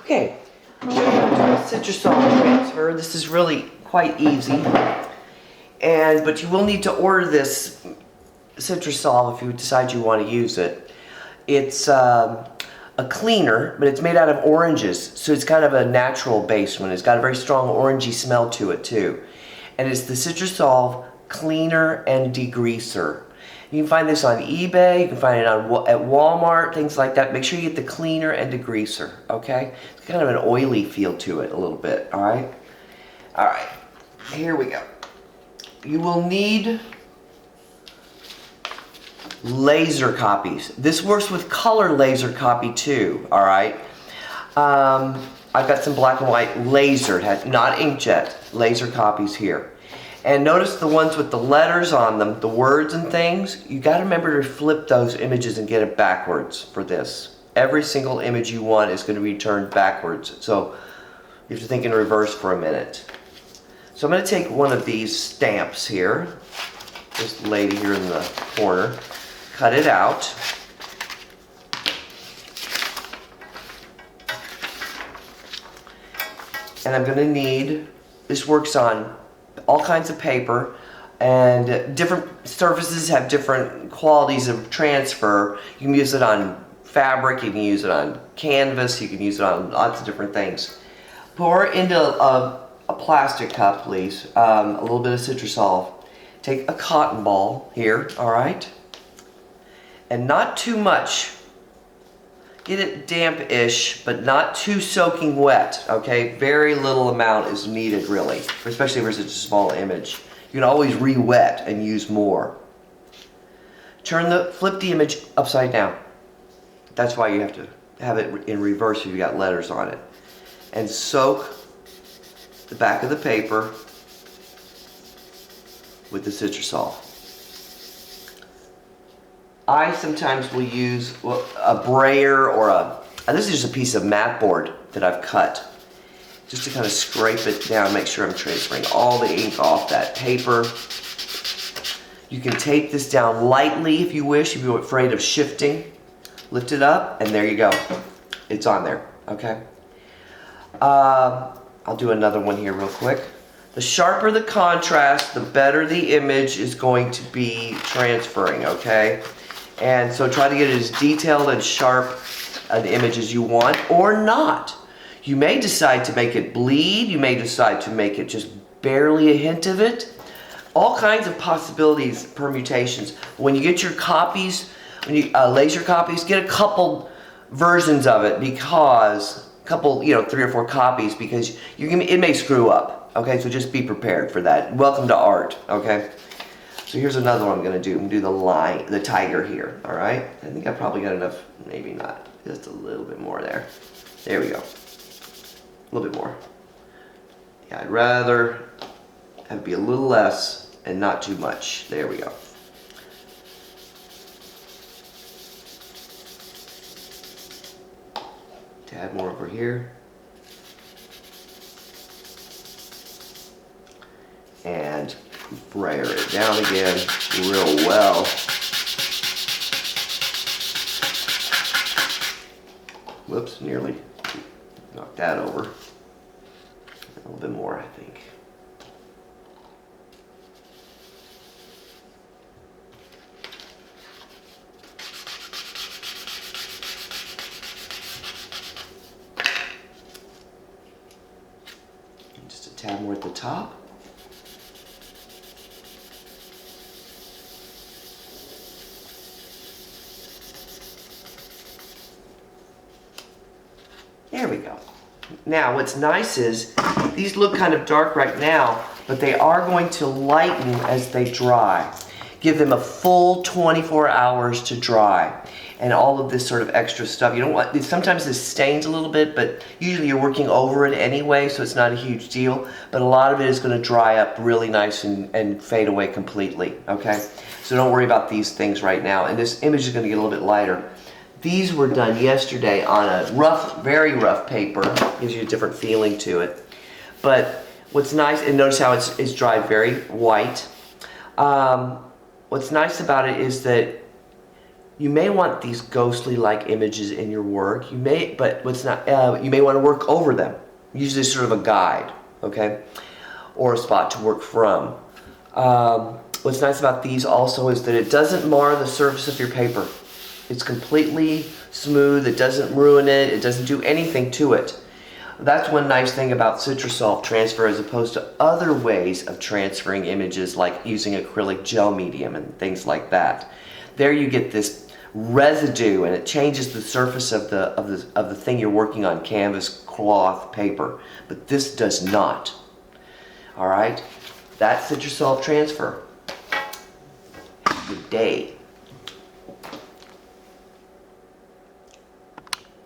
Okay, we're going to do a Citrasolv transfer. This is really quite easy, but you will need to order this Citrasolv if you decide you want to use it. It's a cleaner, but it's made out of oranges, so it's kind of a natural based one. It's got a very strong orangey smell to it too, and it's the Citrasolv Cleaner and Degreaser. You can find this on eBay, you can find it at Walmart, things like that. Make sure you get the cleaner and degreaser, okay? It's kind of an oily feel to it a little bit, all right? All right, here we go. You will need laser copies. This works with color laser copy too, all right? I've got some black and white lasered, not inkjet, laser copies here. And notice the ones with the letters on them, the words and things, you got to remember to flip those images and get it backwards for this. Every single image you want is going to be turned backwards. So you have to think in reverse for a minute. So I'm going to take one of these stamps here, this lady here in the corner, cut it out. And I'm going to need, this works on all kinds of paper, and different surfaces have different qualities of transfer. You can use it on fabric, you can use it on canvas, you can use it on lots of different things. Pour into a plastic cup, please, a little bit of Citrasolv. Take a cotton ball here, all right? And not too much. Get it damp-ish, but not too soaking wet, okay? Very little amount is needed, really, especially for such a small image. You can always re-wet and use more. Flip the image upside down. That's why you have to have it in reverse if you got letters on it. And soak the back of the paper with the Citrasolv. I sometimes will use a brayer or this is just a piece of mat board that I've cut, just to kind of scrape it down, make sure I'm transferring all the ink off that paper. You can tape this down lightly if you wish, if you're afraid of shifting. Lift it up, and there you go. It's on there, okay? I'll do another one here real quick. The sharper the contrast, the better the image is going to be transferring, okay? And so try to get it as detailed and sharp an image as you want, or not. You may decide to make it bleed, you may decide to make it just barely a hint of it. All kinds of possibilities, permutations. When you get your copies, laser copies, get a couple versions of it, because, three or four copies, because it may screw up, okay? So just be prepared for that. Welcome to art, okay? So here's another one I'm going to do. I'm going to do the tiger here, all right? I think I probably got enough, maybe not. Just a little bit more there. There we go. A little bit more. Yeah, I'd rather have it be a little less and not too much. There we go. Tad more over here. And brayer it down again real well. Whoops, nearly knocked that over. A little bit more, I think. And just a tad more at the top. There we go. Now what's nice is these look kind of dark right now, but they are going to lighten as they dry. Give them a full 24 hours to dry. And all of this sort of extra stuff, you don't want, sometimes this stains a little bit, but usually you're working over it anyway, so it's not a huge deal. But a lot of it is going to dry up really nice and fade away completely, okay? So don't worry about these things right now. And this image is going to get a little bit lighter. These were done yesterday on a rough, very rough paper. Gives you a different feeling to it. But what's nice, and notice how it's dried very white. What's nice about it is that You may want these ghostly-like images in your work. You may, but what's not, you may want to work over them. Usually sort of a guide, okay? Or a spot to work from. What's nice about these also is that it doesn't mar the surface of your paper. It's completely smooth, it doesn't ruin it, it doesn't do anything to it. That's one nice thing about Citrasolv transfer as opposed to other ways of transferring images like using acrylic gel medium and things like that. There you get this residue and it changes the surface of the thing you're working on, canvas, cloth, paper. But this does not. Alright? That's Citrasolv transfer. Good day.